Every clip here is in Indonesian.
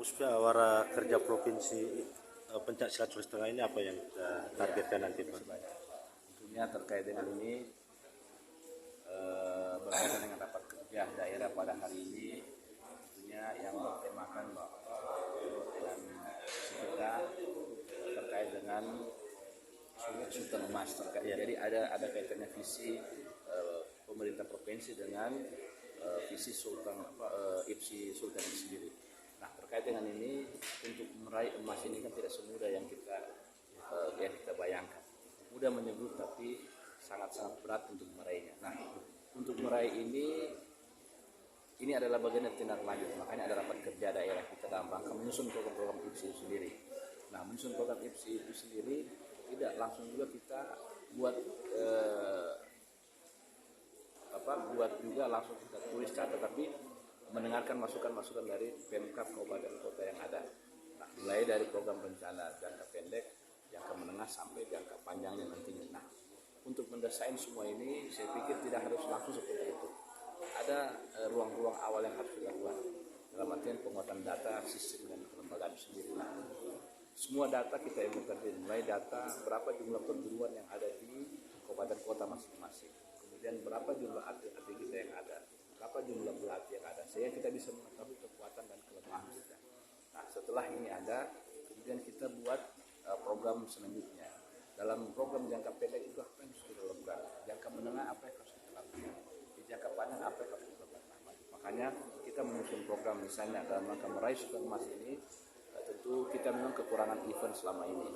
Musda Awara Kerja Provinsi Pencak Silat Sulawesi Tengah ini apa yang kita targetkan nanti Pak? Tentunya terkait dengan ini berkaitan dengan rapat kerja daerah pada hari ini, tentunya yang bertemakan dengan kita terkait dengan Sultan Emas terkait. Jadi ada kaitannya visi pemerintah provinsi dengan visi IPSI Sultan itu sendiri. Nah, terkait dengan ini, untuk meraih emas ini kan tidak semudah yang kita bayangkan. Mudah menyebut tapi sangat-sangat berat untuk meraihnya. Nah, untuk meraih ini adalah bagian dari tindak lanjut. Makanya ada rapat kerja daerah kita dalam rangka menyusun program IPSI itu sendiri. Nah, menyusun program IPSI itu sendiri tidak langsung juga kita buat juga langsung kita tulis catat, tapi mendengarkan masukan-masukan dari Pemkab kabupaten kota yang ada. Nah, mulai dari program rencana jangka pendek, jangka menengah sampai jangka panjangnya nantinya. Nah, untuk mendesain semua ini saya pikir tidak harus langsung seperti itu. Ada ruang-ruang awal yang harus dilakukan dalam artian penguatan data, sistem dan kelembagaan sendiri. Nah, semua data kita implementasi, mulai data berapa jumlah perguruan yang ada di kabupaten kota masing-masing, kemudian berapa jumlah atlet-atlet kita yang ada, berapa jumlah pelatih yang ada, sehingga kita bisa mengetahui kekuatan dan kelemahan kita. Nah, setelah ini ada, kemudian kita buat program selanjutnya. Dalam program jangka pendek itu apa yang harus kita lakukan, jangka menengah apa yang harus kita lakukan, di jangka panjang apa yang harus kita lakukan. Makanya kita menyusun program misalnya dalam rangka meraih Sultan Emas ini, tentu kita memang kekurangan event selama ini,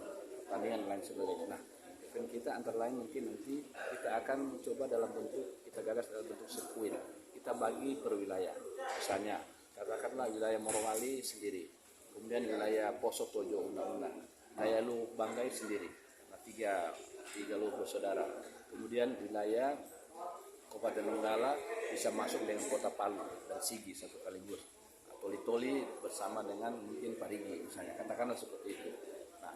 pertandingan lain sebagainya. Nah, event kita antara lain mungkin nanti kita akan coba dalam bentuk, kita gagas dalam bentuk sirkuit. Kita bagi per wilayah. Misalnya, katakanlah wilayah Morowali sendiri, kemudian wilayah Poso Tojo Undang-Undang, wilayah Lu Banggai sendiri, nah, tiga lu bersaudara. Kemudian wilayah Kabupaten Donggala bisa masuk dengan Kota Palu dan Sigi satu sekaligus. Toli-toli bersama dengan mungkin Parigi misalnya, katakanlah seperti itu. Nah,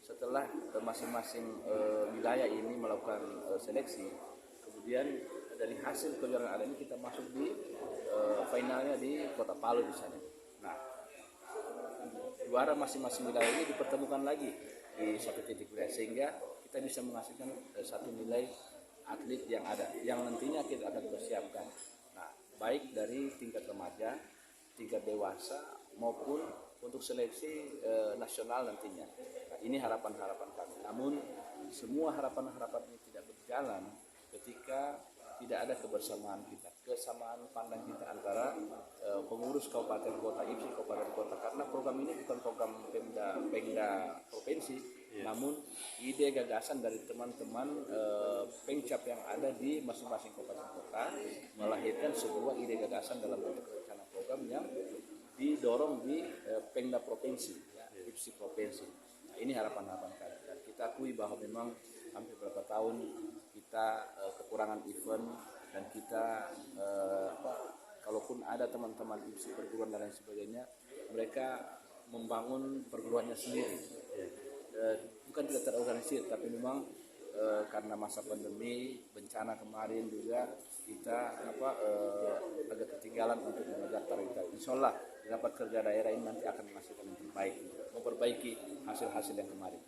setelah masing-masing wilayah ini melakukan seleksi, kemudian dari hasil kejuaraan ada ini kita masuk di finalnya di Kota Palu misalnya. Nah, juara masing-masing wilayah ini dipertemukan lagi di satu titik wilayah, sehingga kita bisa menghasilkan satu nilai atlet yang ada, yang nantinya kita akan persiapkan. Nah, baik dari tingkat remaja, tingkat dewasa maupun untuk seleksi nasional nantinya. Nah, ini harapan-harapan kami. Namun semua harapan-harapan ini tidak berjalan ketika tidak ada kebersamaan kita, kesamaan pandang kita antara pengurus kabupaten kota, IPSI kabupaten kota. Karena program ini bukan program Pemda provinsi, namun ide gagasan dari teman-teman Pengcap yang ada di masing-masing kabupaten kota melahirkan sebuah ide gagasan dalam bentuk rencana program yang didorong di Pemda provinsi, ya, IPSI provinsi. Nah, ini harapan-harapan kami. Dan kita akui bahwa memang hampir beberapa tahun kita kekurangan event, dan kita kalaupun ada teman-teman IPSI perguruan dan lain sebagainya, mereka membangun perguruannya sendiri. Bukan tidak terorganisir, tapi memang karena masa pandemi, bencana kemarin juga kita agak ketinggalan untuk mengejar target. Insya Allah rapat kerja daerah ini nanti akan menghasilkan yang terbaik, memperbaiki hasil-hasil yang kemarin.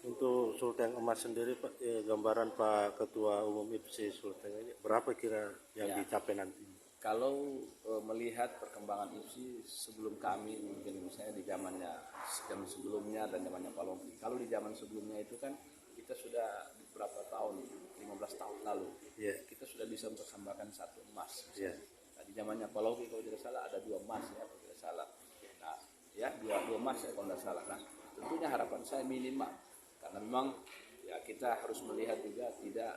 Untuk Sultan Emas sendiri Pak, gambaran Pak Ketua Umum IPSI Sultan ini berapa kira yang dicapai nanti? Kalau melihat perkembangan IPSI sebelum kami, mungkin misalnya di zaman sebelumnya dan zamannya Pak Longki. Kalau di zaman sebelumnya itu kan kita sudah beberapa tahun, 15 tahun lalu, kita sudah bisa mempersembahkan 1 emas. Nah, di zamannya Pak Longki kalau tidak salah ada 2 emas ya, kalau tidak salah. Nah, ya 2 emas ya kalau tidak salah. Nah, tentunya harapan saya minimal, karena memang ya kita harus melihat juga tidak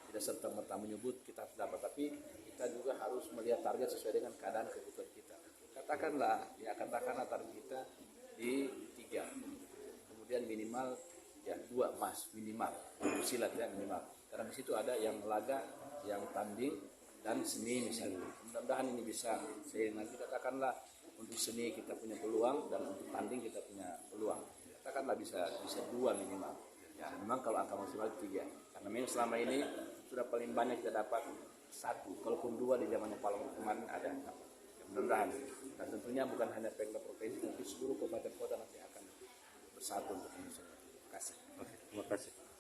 tidak serta-merta menyebut kita harus dapat, tapi kita juga harus melihat target sesuai dengan keadaan kebutuhan kita. Katakanlah target kita di 3, kemudian minimal ya 2 emas minimal untuk silat ya minimal. Karena di situ ada yang laga, yang tanding dan seni misalnya. Mudah-mudahan ini bisa, sehingga nanti katakanlah untuk seni kita punya peluang dan untuk tanding kita punya peluang. Katakanlah bisa 2 minimal. Ya, memang kalau angka maksimal 3. Karena memang selama ini sudah paling banyak kita dapat 1, kalaupun 2 di zamannya Palembang kemarin ada. Ya, mudah-mudahan. Dan tentunya bukan hanya Pemda provinsi, tapi seluruh kabupaten kota nanti akan bersatu untuk menyusun. Terima kasih. Oke, terima kasih.